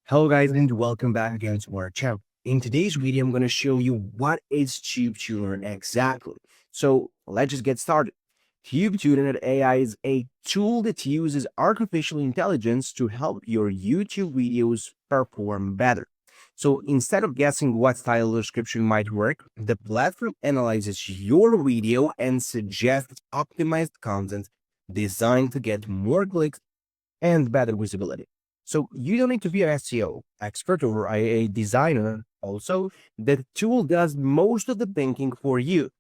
Hello guys and welcome back again to our channel. In today's video, I'm going to show you what is TubeTuner exactly. So let's just get started. TubeTuner AI is a tool that uses artificial intelligence to help your YouTube videos perform better. So instead of guessing what style or description might work, the platform analyzes your video and suggests optimized content designed to get more clicks and better visibility. So you don't need to be an SEO expert or a designer. Also, the tool does most of the thinking for you.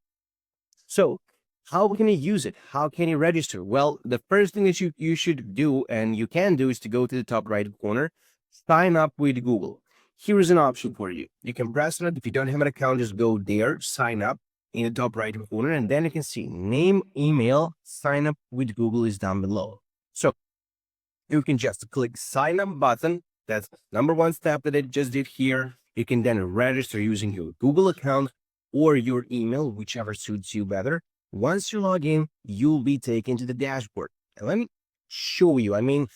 So how can you use it? How can you register? Well, the first thing that you should do and you can do is to go to the top right corner, sign up with Google. Here is an option for you. You can press on it. If you don't have an account, just go there, sign up in the top right corner, and then you can see name, email, sign up with Google is down below. So you can just click sign up button. That's number one step that I just did here. You can then register using your Google account or your email, whichever suits you better. Once you log in, you'll be taken to the dashboard. And let me show you.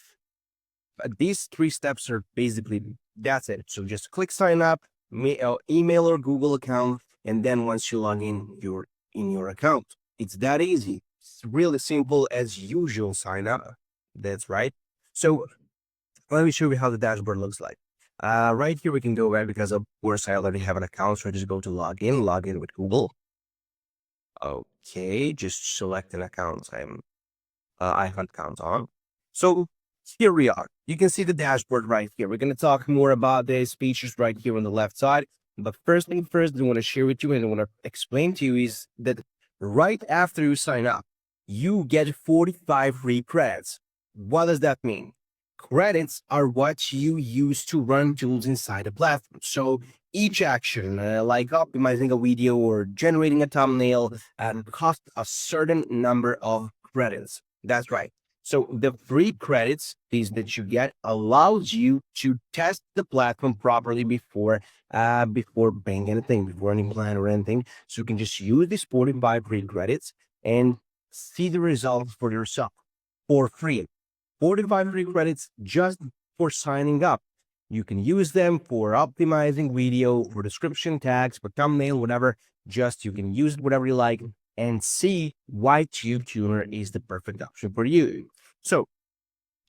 These three steps are basically, that's it. So just click sign up, email or Google account. And then once you log in, you're in your account. It's that easy. It's really simple as usual sign up. That's right. So let me show you how the dashboard looks like. Right here, we can go back because of course I already have an account. So I just go to log in with Google. Okay, just select an account. I have an account on. So here we are. You can see the dashboard right here. We're going to talk more about these features right here on the left side. But first thing first, I want to share with you and I want to explain to you is that right after you sign up, you get 45 free credits. What does that mean? Credits are what you use to run tools inside a platform. So each action, like optimizing a video or generating a thumbnail, costs a certain number of credits. That's right. So the free credits, these that you get, allows you to test the platform properly before paying anything, before any plan or anything. So you can just use these 45 free credits and see the results for yourself for free. 45 free credits just for signing up. You can use them for optimizing video, for description tags, for thumbnail, whatever. Just you can use it whatever you like and see why TubeTuner is the perfect option for you. So,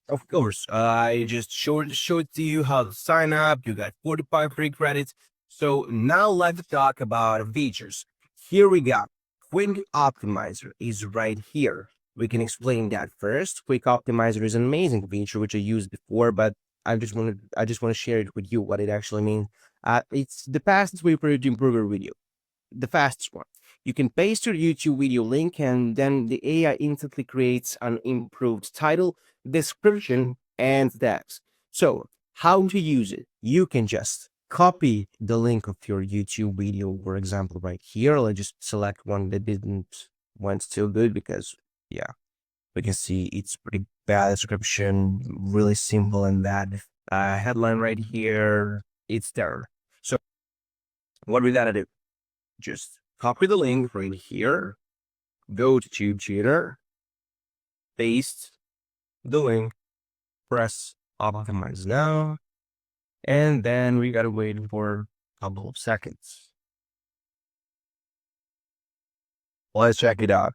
of course, I just showed to you how to sign up. You got 45 free credits. So now let's talk about features. Here we go. Quick Optimizer is right here. We can explain that first. Quick Optimizer is an amazing feature which I used before, but I just want to share it with you what it actually means. It's the fastest way for you to improve your video. The fastest one. You can paste your YouTube video link and then the AI instantly creates an improved title, description, and text. So how to use it? You can just copy the link of your YouTube video, for example, right here. Let's just select one that went still good because yeah, we can see it's pretty bad description, really simple and bad. Headline right here, it's there. So what we gotta do? Just copy the link right here, go to TubeTuner, paste the link, press optimize now, and then we gotta wait for a couple of seconds. Let's check it out.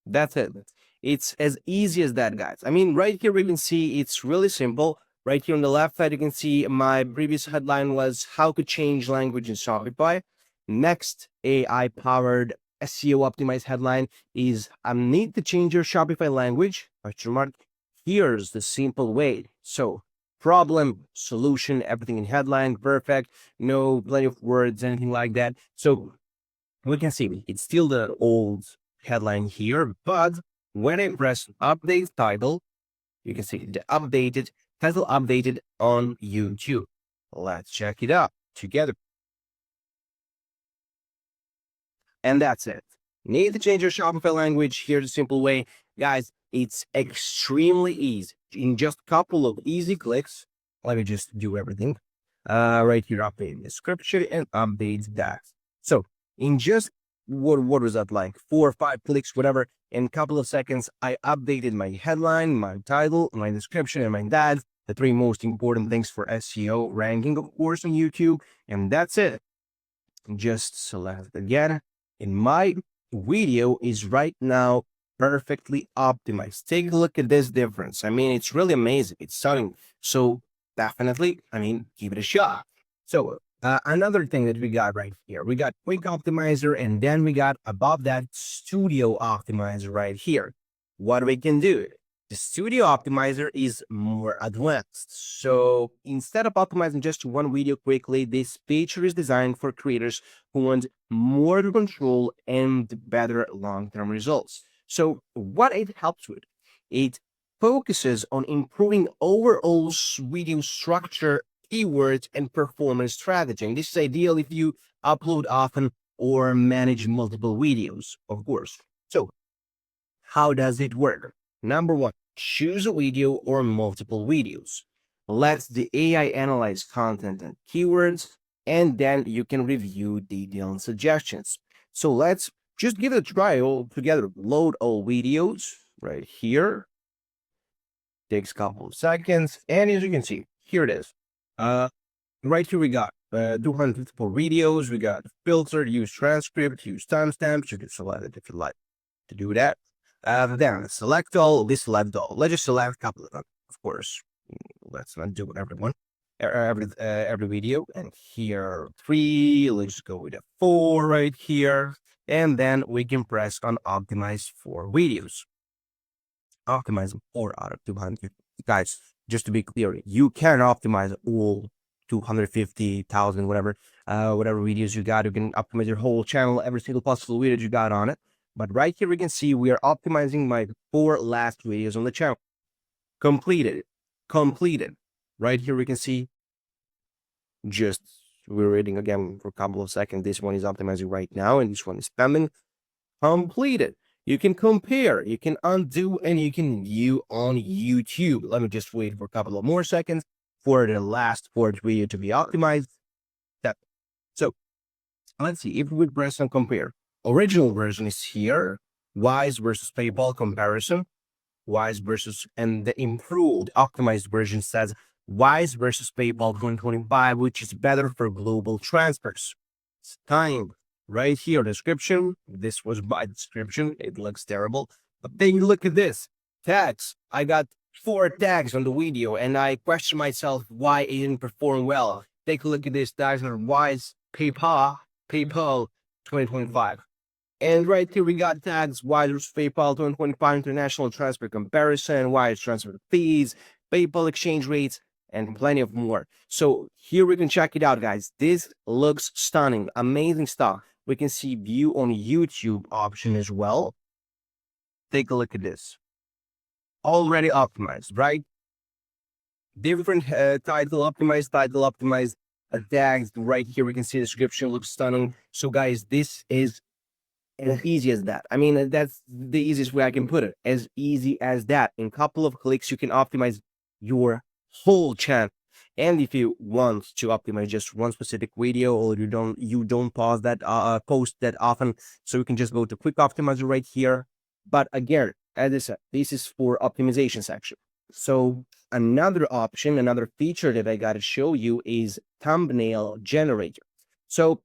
That's it. It's as easy as that, guys. I mean, right here we can see it's really simple. Right here on the left side, you can see my previous headline was how to change language in Shopify. Next AI-powered SEO optimized headline is need to change your Shopify language, question mark. Here's the simple way. So problem, solution, everything in headline, perfect. No plenty of words, anything like that. So we can see it's still the old headline here, but when I press update title, you can see the updated title updated on YouTube. Let's check it out together. And that's it. Need to change your Shopify language? Here's a simple way. Guys, it's extremely easy. In just a couple of easy clicks, let me just do everything. Right here, update description and update that. So in just what was that like 4 or 5 clicks, whatever, In a couple of seconds, I updated my headline, my title, my description, and my tags, the three most important things for SEO ranking, of course, on YouTube. And that's it. Just select again. And my video is right now perfectly optimized. Take a look at this difference. I mean, it's really amazing. It's stunning. So definitely, I mean, give it a shot. So another thing that we got right here, we got quick optimizer, and then we got above that studio optimizer right here. What we can do, the studio optimizer is more advanced. So instead of optimizing just one video quickly, this feature is designed for creators who want more control and better long-term results. So what it helps with, it focuses on improving overall video structure, keywords, and performance strategy. And this is ideal if you upload often or manage multiple videos, of course. So how does it work? Number one, choose a video or multiple videos. Let the AI analyze content and keywords, and then you can review detailed suggestions. So let's just give it a try all together. Load all videos right here. Takes a couple of seconds, and as you can see, here it is. Right here we got 254 videos. We got filter, use transcript, use timestamps. You can select it if you like to do that. Then select all, deselect all. Let's just select a couple of them, of course. Let's not do everyone, every video. And here 3. Let's go with a 4 right here, and then we can press on optimize for videos. Optimize 4 out of 200. Guys, just to be clear, you can optimize all 250,000, whatever videos you got. You can optimize your whole channel, every single possible video you got on it. But right here, we can see we are optimizing my 4 last videos on the channel. Completed. Right here, we can see just we're waiting again for a couple of seconds. This one is optimizing right now, and this one is spamming. Completed. You can compare, you can undo, and you can view on YouTube. Let me just wait for a couple of more seconds for the last 4th video to be optimized. So let's see if we press on compare. Original version is here. Wise versus PayPal comparison. Wise versus, and the improved optimized version says Wise versus PayPal 2025, which is better for global transfers. It's time right here. Description. This was my description. It looks terrible. But then you look at this. Tags. I got 4 tags on the video, and I question myself why it didn't perform well. Take a look at this. Tags are Wise PayPal 2025. And right here, we got tags, Wise versus PayPal 2025 international transfer comparison, Wise transfer fees, PayPal exchange rates, and plenty of more. So here we can check it out, guys. This looks stunning, amazing stuff. We can see view on YouTube option as well. Take a look at this. Already optimized, right? Different title optimized, tags right here. We can see the description looks stunning. So guys, this is as easy as that. I mean, that's the easiest way I can put it. As easy as that. In a couple of clicks, you can optimize your whole channel. And if you want to optimize just one specific video, or you don't pause that post that often, so you can just go to quick optimizer right here. But again, as I said, this is for optimization section. So another option, another feature that I got to show you is thumbnail generator. So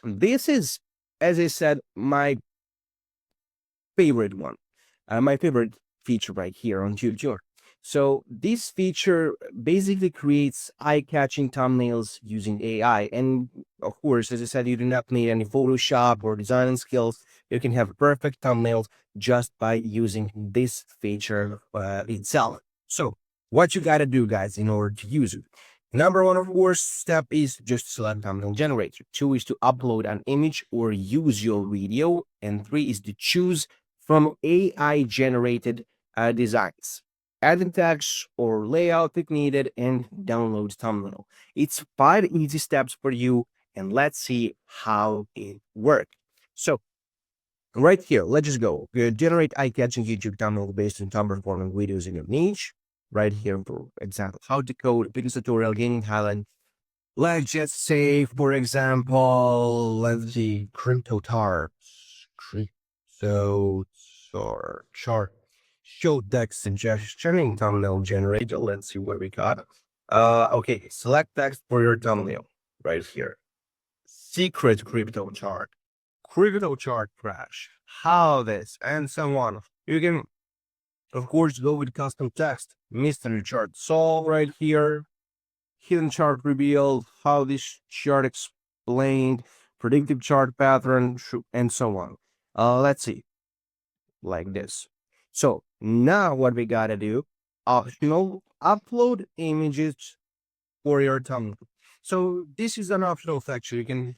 this is, as I said, my favorite one, my favorite feature right here on TubeTuner. So this feature basically creates eye-catching thumbnails using AI. And of course, as I said, you do not need any Photoshop or design skills. You can have perfect thumbnails just by using this feature itself. So what you got to do, guys, in order to use it. Number 1, of course, step is just select thumbnail generator. 2 is to upload an image or use your video. And 3 is to choose from AI generated designs. Add the text or layout if needed, and download thumbnail. It's 5 easy steps for you, and let's see how it works. So right here, let's just go. Generate eye-catching YouTube thumbnail based on top-performing videos in your niche. Right here, for example, how to code, video tutorial, gaming highlight. Let's just say, for example, let's see, crypto TARPs. Crypto or chart. Show text suggestion in thumbnail generator. Let's see what we got. Okay, select text for your thumbnail right here. Secret crypto chart crash, how this, and so on. You can, of course, go with custom text. Mystery chart solved right here. Hidden chart revealed, how this chart explained, predictive chart pattern, and so on. Let's see, like this. So now what we gotta do, optional, upload images for your thumbnail. So this is an optional section. You can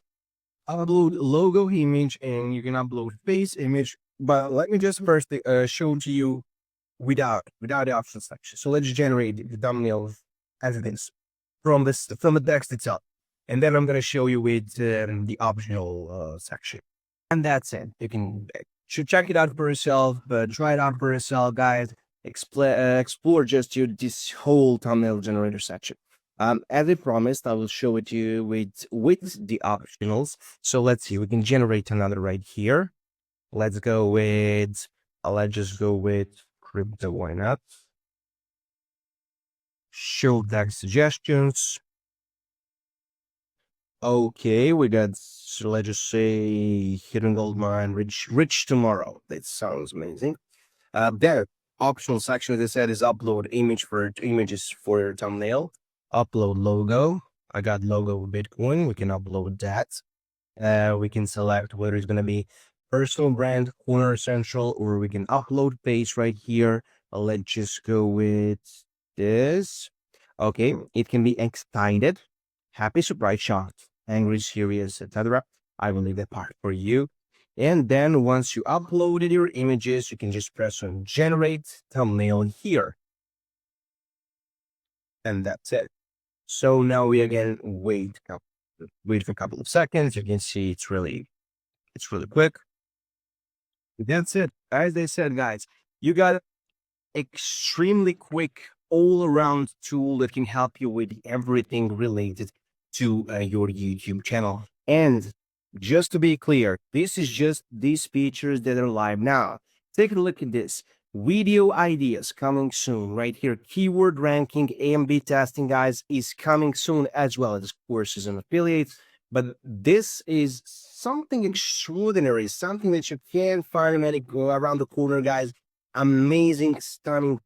upload logo image and you can upload face image. But let me just first show to you without the option section. So let's generate the thumbnail as it is from the text itself, and then I'm gonna show you with the optional section, and that's it. You can should check it out for yourself, but try it out for yourself, guys. Explore just this whole thumbnail generator section. As I promised, I will show it to you with the optionals. So let's see, we can generate another right here. Let's go with, let's just go with crypto, why not? Show text suggestions. Okay, we got, so let's just say hidden gold mine, rich tomorrow. That sounds amazing. There, optional section, as I said, is upload images for your thumbnail. Upload logo. I got logo Bitcoin. We can upload that. We can select whether it's going to be personal brand, corner essential, or we can upload page right here. Let's just go with this. Okay, it can be excited, happy, surprised, shocked, angry, serious, etc. I will leave that part for you. And then once you uploaded your images, you can just press on generate thumbnail here. And that's it. So now we again wait for a couple of seconds. You can see it's really quick. That's it. As I said, guys, you got extremely quick all-around tool that can help you with everything related to your YouTube channel. And just to be clear, this is just these features that are live now. Take a look at this. Video ideas coming soon right here. Keyword ranking, A/B testing, guys, is coming soon as well. This course is an affiliate, but this is something extraordinary, something that you can't find around the corner, guys. Amazing, stunning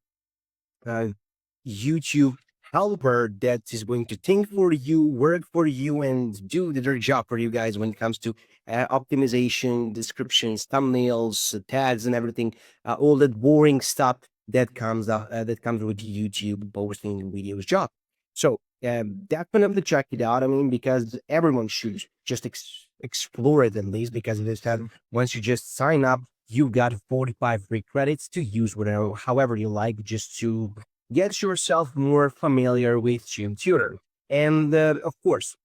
YouTube helper that is going to think for you, work for you, and do their job for you guys when it comes to optimization, descriptions, thumbnails, tags, and everything. All that boring stuff that comes with YouTube posting videos job. So definitely check it out. I mean, because everyone should just explore it at least, because it is that once you just sign up, you got 45 free credits to use whatever, however you like, just to get yourself more familiar with TubeTuner. And of course,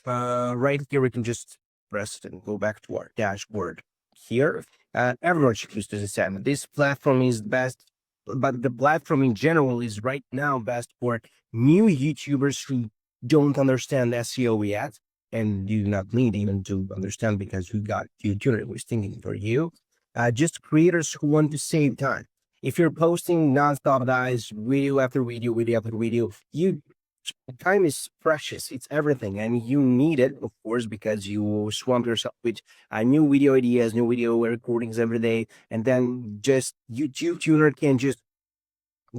right here, we can just press it and go back to our dashboard here. Everyone should use this asset. This platform is best, but the platform in general is right now best for new YouTubers who don't understand SEO yet, and you do not need even to understand, because you got TubeTuner was thinking for you. Just creators who want to save time. If you're posting nonstop, guys, video after video, time is precious. It's everything, and you need it, of course, because you swamp yourself with new video ideas, new video recordings every day, and then just YouTube Tuner can just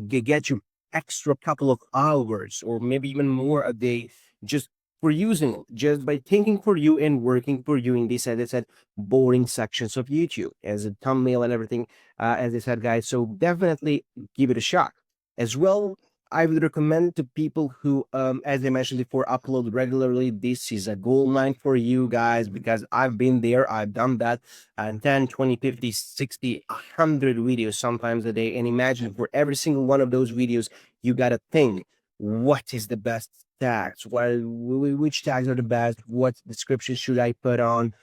get you extra couple of hours or maybe even more a day just for using it, just by thinking for you and working for you in these, as I said, boring sections of YouTube as a thumbnail and everything, as I said, guys. So definitely give it a shot. As well, I would recommend to people who, as I mentioned before, upload regularly. This is a gold mine for you guys, because I've been there, I've done that, and 10, 20, 50, 60, 100 videos sometimes a day. And imagine for every single one of those videos, you got to think, what is the best tags? Which tags are the best? What description should I put on?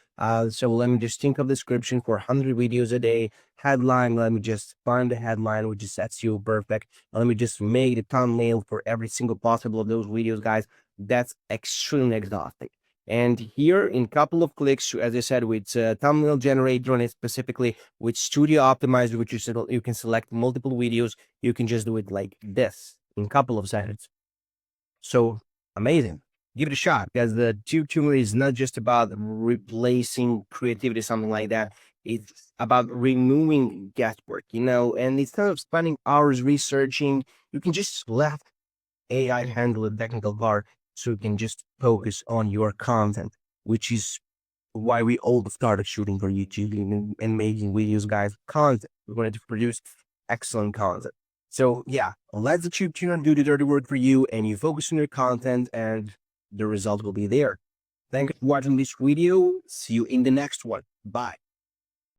So let me just think of description for 100 videos a day. Headline, let me just find the headline, which is SEO perfect. Let me just make the thumbnail for every single possible of those videos, guys. That's extremely exhausting. And here in couple of clicks, as I said, with thumbnail generator and specifically with Studio Optimizer, which you can select multiple videos, you can just do it like this in couple of seconds. So amazing. Give it a shot, because the TubeTuner is not just about replacing creativity, something like that. It's about removing guesswork, and instead of spending hours researching, you can just let AI handle the technical part, so you can just focus on your content, which is why we all started shooting for YouTube and making videos, guys. Content. We wanted to produce excellent content. So yeah, let the TubeTuner do the dirty work for you, and you focus on your content, and the result will be there. Thank you for watching this video. See you in the next one. Bye.